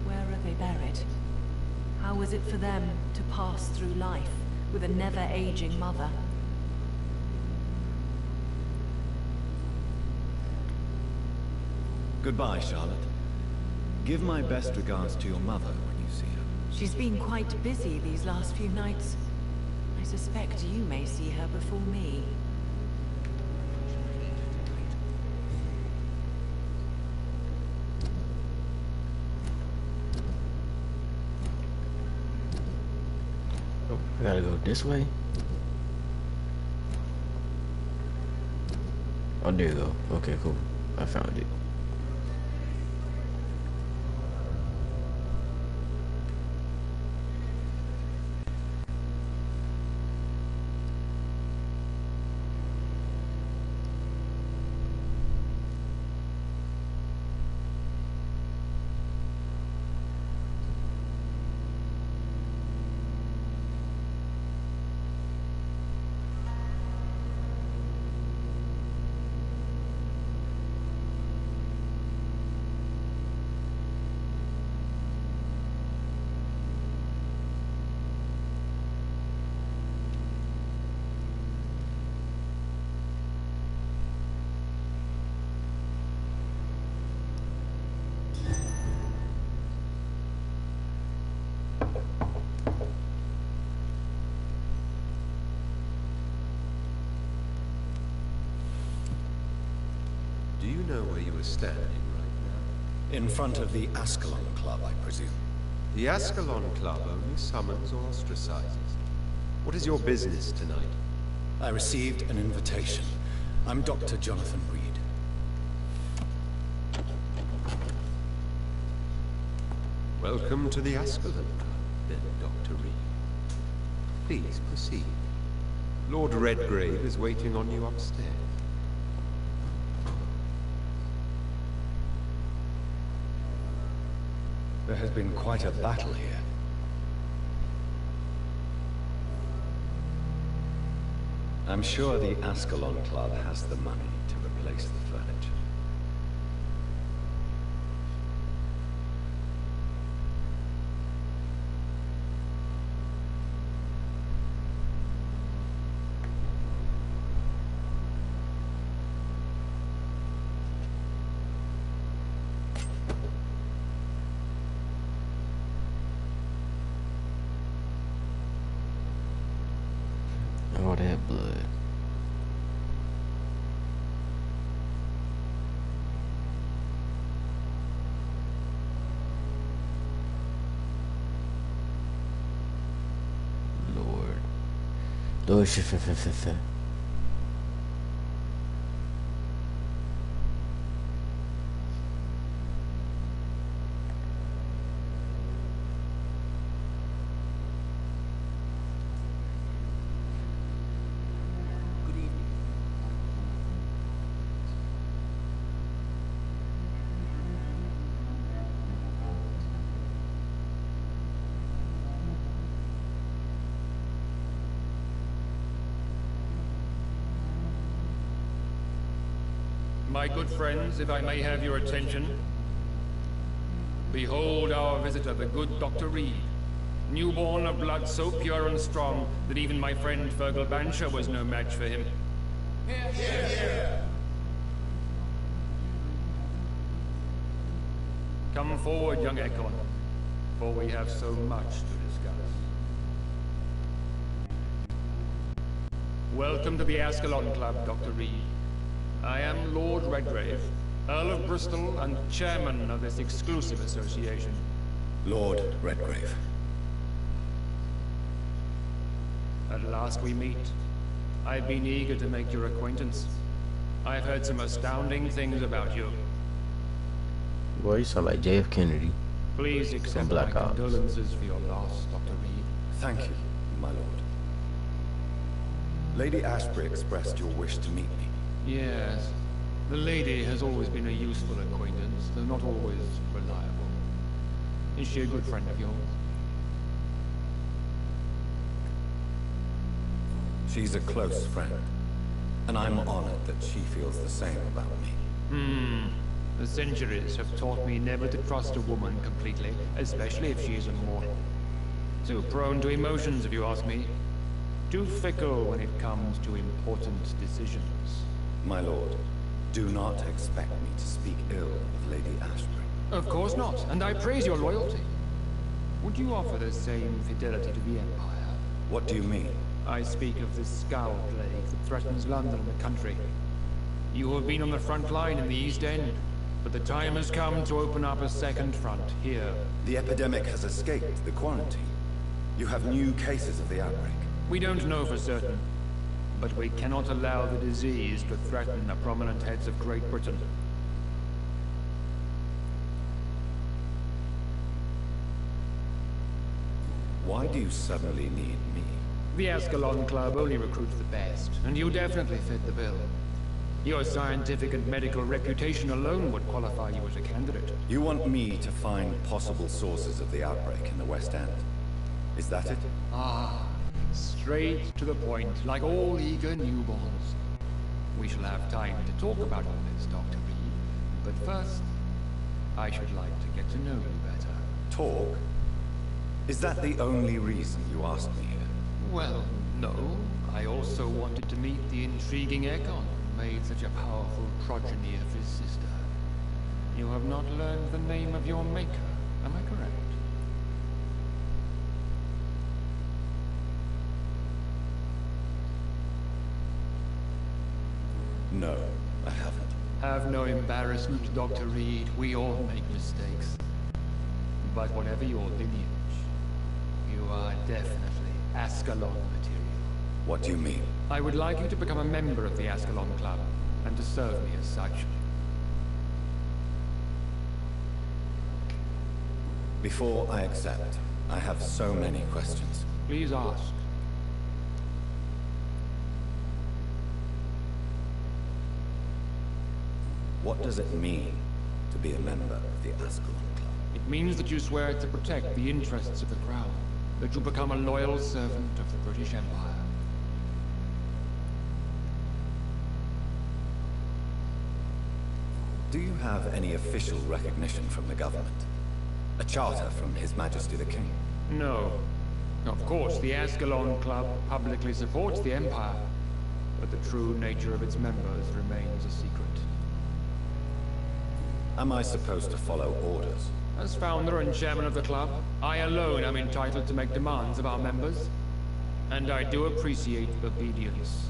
Speaker 7: where are they buried? How was it for them to pass through life with a never-aging mother?
Speaker 4: Goodbye, Charlotte. Give my best regards to your mother when you see her.
Speaker 7: She's been quite busy these last few nights. I suspect you may see her before me.
Speaker 1: Oh, I gotta go this way. Oh, there you go. Okay, cool. I found it.
Speaker 8: Do you know where you are standing right
Speaker 4: In front of the Ascalon Club, I presume.
Speaker 8: now? The Ascalon Club only summons or ostracizes. What is your business tonight?
Speaker 4: I received an invitation. I'm Dr. Jonathan Reed.
Speaker 8: Welcome to the Ascalon Club, then, Dr. Reed. Please proceed. Lord Redgrave is waiting on you upstairs.
Speaker 4: There has been quite a battle here. I'm sure the Ascalon Club has the money to replace the furniture.
Speaker 1: All that blood. Lord shit.
Speaker 9: Good evening. My good friends, if I may have your attention. Behold our visitor, the good Dr. Reed. Newborn of blood so pure and strong that even my friend Fergal Bansher was no match for him. Come forward, young Ekon, for we have so much to discuss. Welcome to the Ascalon Club, Dr. Reed. I am Lord Redgrave, Earl of Bristol and chairman of this exclusive association.
Speaker 4: Lord Redgrave.
Speaker 9: At last we meet. I've been eager to make your acquaintance. I've heard some astounding things about you.
Speaker 1: Boy, you sound like JF Kennedy.
Speaker 9: Please accept my
Speaker 1: Black Ops.
Speaker 9: condolences for your loss, Dr. Reed.
Speaker 4: Thank you, my lord. Lady Ashbury expressed your wish to meet me.
Speaker 9: Yes. The lady has always been a useful acquaintance, though not always reliable. Is she a good friend of yours?
Speaker 4: She's a close friend, and I'm honored that she feels the same about me.
Speaker 9: The centuries have taught me never to trust a woman completely, especially if she is immortal. Too prone to emotions, if you ask me. Too fickle when it comes to important decisions.
Speaker 4: My lord, do not expect me to speak ill of Lady Ashbury.
Speaker 9: Of course not, and I praise your loyalty. Would you offer the same fidelity to the Empire?
Speaker 4: What do you mean?
Speaker 9: I speak of the Scowl Plague that threatens London and the country. You have been on the front line in the East End, but the time has come to open up a second front here.
Speaker 4: The epidemic has escaped the quarantine. You have new cases of the outbreak.
Speaker 9: We don't know for certain, but we cannot allow the disease to threaten the prominent heads of Great Britain.
Speaker 4: Why do you suddenly need me?
Speaker 9: The Ascalon Club only recruits the best, and you definitely fit the bill. Your scientific and medical reputation alone would qualify you as a candidate.
Speaker 4: You want me to find possible sources of the outbreak in the West End? Is that it?
Speaker 9: Ah, straight to the point, like all eager newborns. We shall have time to talk about all this, Dr. Reed. But first, I should like to get to know you better.
Speaker 4: Talk? Is that the only reason you asked me here?
Speaker 9: Well, no. I also wanted to meet the intriguing Ekon, who made such a powerful progeny of his sister. You have not learned the name of your maker, am I correct?
Speaker 4: No, I haven't.
Speaker 9: Have no embarrassment, Dr. Reed. We all make mistakes. But whatever your lineage, you are definitely Ascalon material.
Speaker 4: What do you mean?
Speaker 9: I would like you to become a member of the Ascalon Club, and to serve me as such.
Speaker 4: Before I accept, I have so many questions.
Speaker 9: Please ask.
Speaker 4: What does it mean to be a member of the Ascalon Club?
Speaker 9: It means that you swear to protect the interests of the Crown, that you become a loyal servant of the British Empire.
Speaker 4: Do you have any official recognition from the government? A charter from His Majesty the King?
Speaker 9: No. Of course, the Ascalon Club publicly supports the Empire, but the true nature of its members remains a secret.
Speaker 4: Am I supposed to follow orders?
Speaker 9: As founder and chairman of the club, I alone am entitled to make demands of our members. And I do appreciate obedience.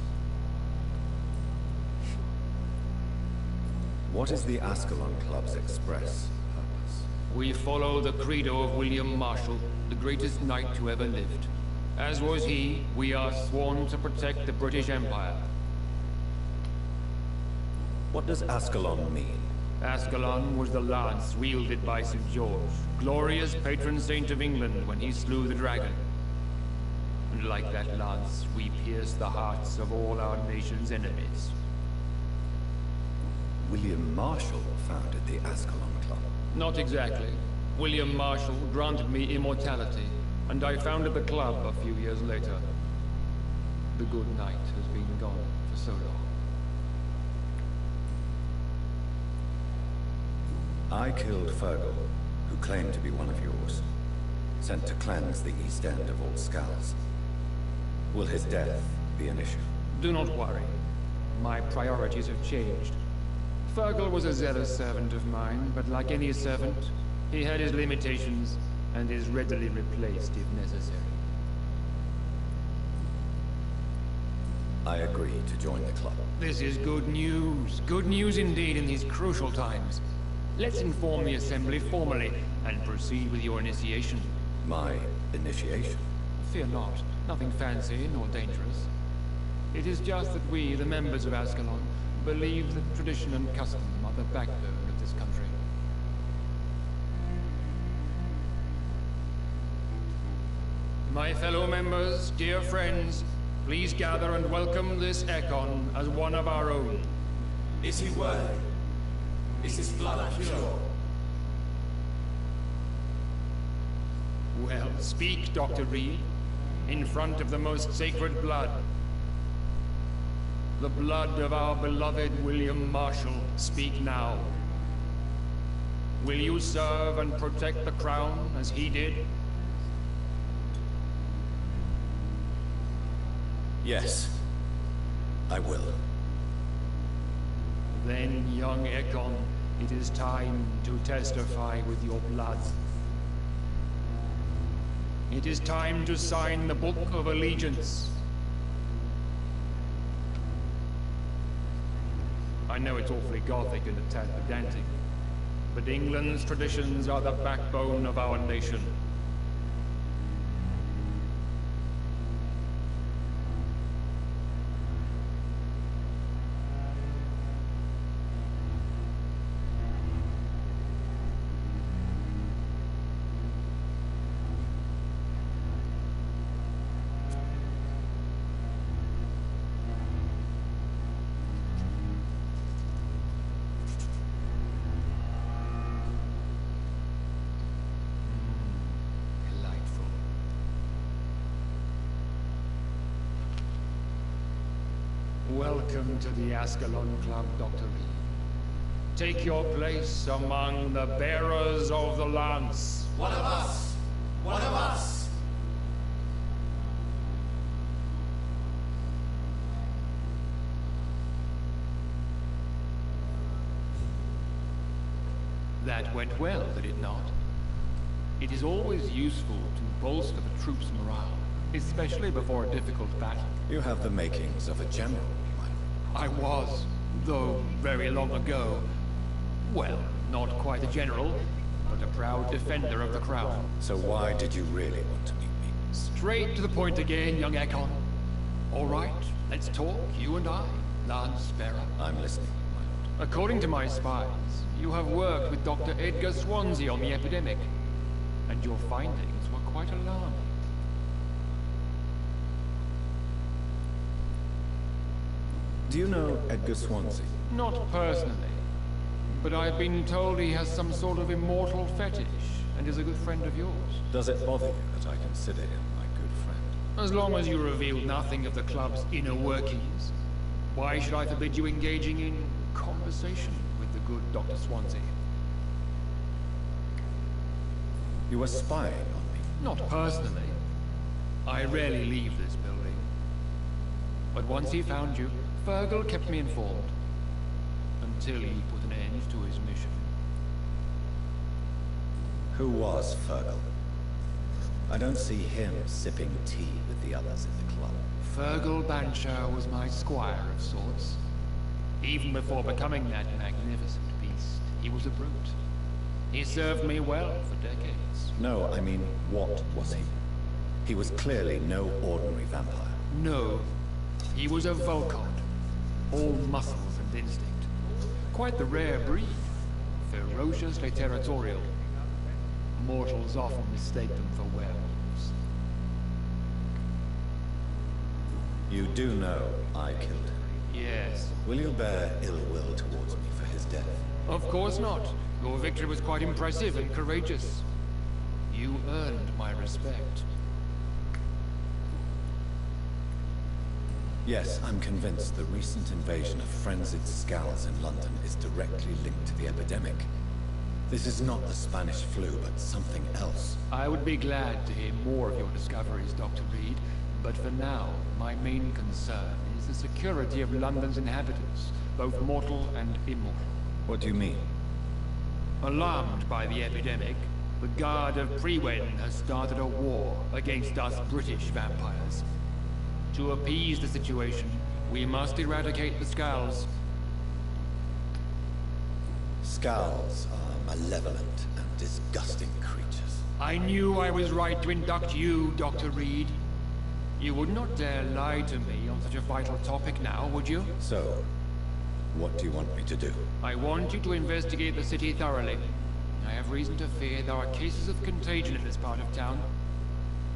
Speaker 4: What is the Ascalon Club's express purpose?
Speaker 9: We follow the credo of William Marshall, the greatest knight who ever lived. As was he, we are sworn to protect the British Empire.
Speaker 4: What does Ascalon mean?
Speaker 9: Ascalon was the lance wielded by St. George, glorious patron saint of England when he slew the dragon. And like that lance, we pierce the hearts of all our nation's enemies.
Speaker 4: William Marshall founded the Ascalon Club.
Speaker 9: Not exactly. William Marshall granted me immortality, and I founded the club a few years later. The good knight has been gone for so long.
Speaker 4: I killed Fergal, who claimed to be one of yours. Sent to cleanse the east end of Old Skulls. Will his death be an issue?
Speaker 9: Do not worry. My priorities have changed. Fergal was a zealous servant of mine, but like any servant, he had his limitations and is readily replaced if necessary.
Speaker 4: I agree to join the club.
Speaker 9: This is good news. Good news indeed in these crucial times. Let's inform the Assembly formally and proceed with your initiation.
Speaker 4: My initiation?
Speaker 9: Fear not. Nothing fancy nor dangerous. It is just that we, the members of Ascalon, believe that tradition and custom are the backbone of this country. My fellow members, dear friends, please gather and welcome this Ekon as one of our own.
Speaker 6: Is he worthy? Is his blood pure?
Speaker 9: Well, speak, Dr. Reed, in front of the most sacred blood. The blood of our beloved William Marshall. Speak now. Will you serve and protect the crown as he did?
Speaker 4: Yes, I will.
Speaker 9: Then, young Ekon, it is time to testify with your blood. It is time to sign the Book of Allegiance. I know it's awfully gothic and a tad pedantic, but England's traditions are the backbone of our nation. Welcome to the Ascalon Club, Dr. Reed. Take your place among the bearers of the lance.
Speaker 6: One of us! One of us!
Speaker 9: That went well, did it not? It is always useful to bolster the troops' morale, especially before a difficult battle.
Speaker 4: You have the makings of a general,
Speaker 9: I was, though very long ago. Well, not quite a general, but a proud defender of the crown.
Speaker 4: So why did you really want to meet me?
Speaker 9: Straight to the point again, young Ekon. All right, let's talk, you and I, Lance Bearer.
Speaker 4: I'm listening, my lord.
Speaker 9: According to my spies, you have worked with Dr. Edgar Swansea on the epidemic, and your findings were quite alarming.
Speaker 4: Do you know Edgar Swansea?
Speaker 9: Not personally, but I've been told he has some sort of immortal fetish and is a good friend of yours.
Speaker 4: Does it bother you that I consider him my good friend?
Speaker 9: As long as you reveal nothing of the club's inner workings, why should I forbid you engaging in conversation with the good Dr. Swansea?
Speaker 4: You were spying on me?
Speaker 9: Not personally. I rarely leave this building. But once he found you, Fergal kept me informed, until he put an end to his mission.
Speaker 4: Who was Fergal? I don't see him sipping tea with the others in the club.
Speaker 9: Fergal Banshire was my squire of sorts. Even before becoming that magnificent beast, he was a brute. He served me well for decades.
Speaker 4: No, I mean, what was he? He was clearly no ordinary vampire.
Speaker 9: No, he was a Volkod. All muscles and instinct. Quite the rare breed. Ferociously territorial. Mortals often mistake them for werewolves.
Speaker 4: You do know I killed him?
Speaker 9: Yes.
Speaker 4: Will you bear ill will towards me for his death?
Speaker 9: Of course not. Your victory was quite impressive and courageous. You earned my respect.
Speaker 4: Yes, I'm convinced the recent invasion of frenzied Skulls in London is directly linked to the epidemic. This is not the Spanish flu, but something else.
Speaker 9: I would be glad to hear more of your discoveries, Dr. Reed, but for now, my main concern is the security of London's inhabitants, both mortal and immortal.
Speaker 4: What do you mean?
Speaker 9: Alarmed by the epidemic, the Guard of Priwen has started a war against us British vampires. To appease the situation, we must eradicate the Skulls.
Speaker 4: Skulls are malevolent and disgusting creatures.
Speaker 9: I knew I was right to induct you, Dr. Reed. You would not dare lie to me on such a vital topic now, would you?
Speaker 4: So, what do you want me to do?
Speaker 9: I want you to investigate the city thoroughly. I have reason to fear there are cases of contagion in this part of town.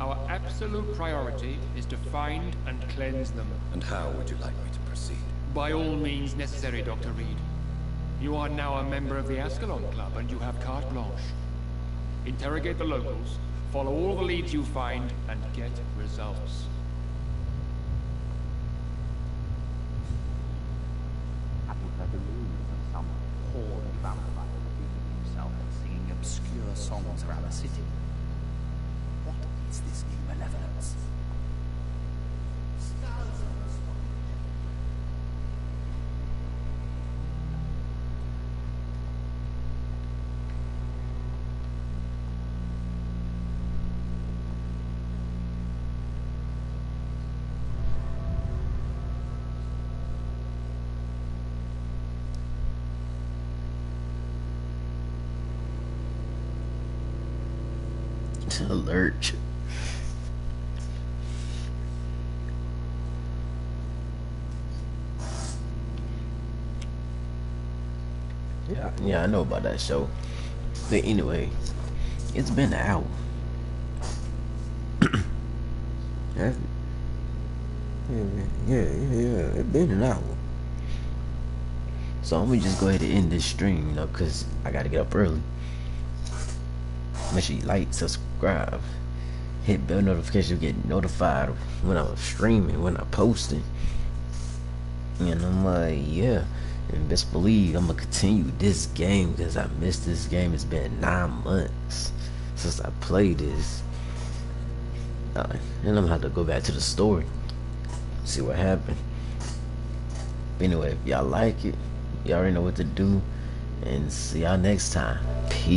Speaker 9: Our absolute priority is to find and cleanse them.
Speaker 4: And how would you like me to proceed?
Speaker 9: By all means necessary, Dr. Reed. You are now a member of the Ascalon Club, and you have carte blanche. Interrogate the locals, follow all the leads you find, and get results.
Speaker 10: Have you heard the news of some poor vampire revealing himself and singing obscure songs around the city? What is this new malevolence?
Speaker 1: Alert. Yeah, I know about that show. But anyway, it's been an hour. Yeah, it's been an hour. So I'm gonna just go ahead and end this stream, you know, cause I gotta get up early. Make sure you like, subscribe, hit bell notification to get notified when I'm streaming, when I'm posting. And I'm like, yeah, and best believe I'm gonna continue this game because I missed this game. It's been 9 months since I played this, and I'm gonna have to go back to the story, see what happened. But anyway, if y'all like it, you already know what to do, and see y'all next time. Peace.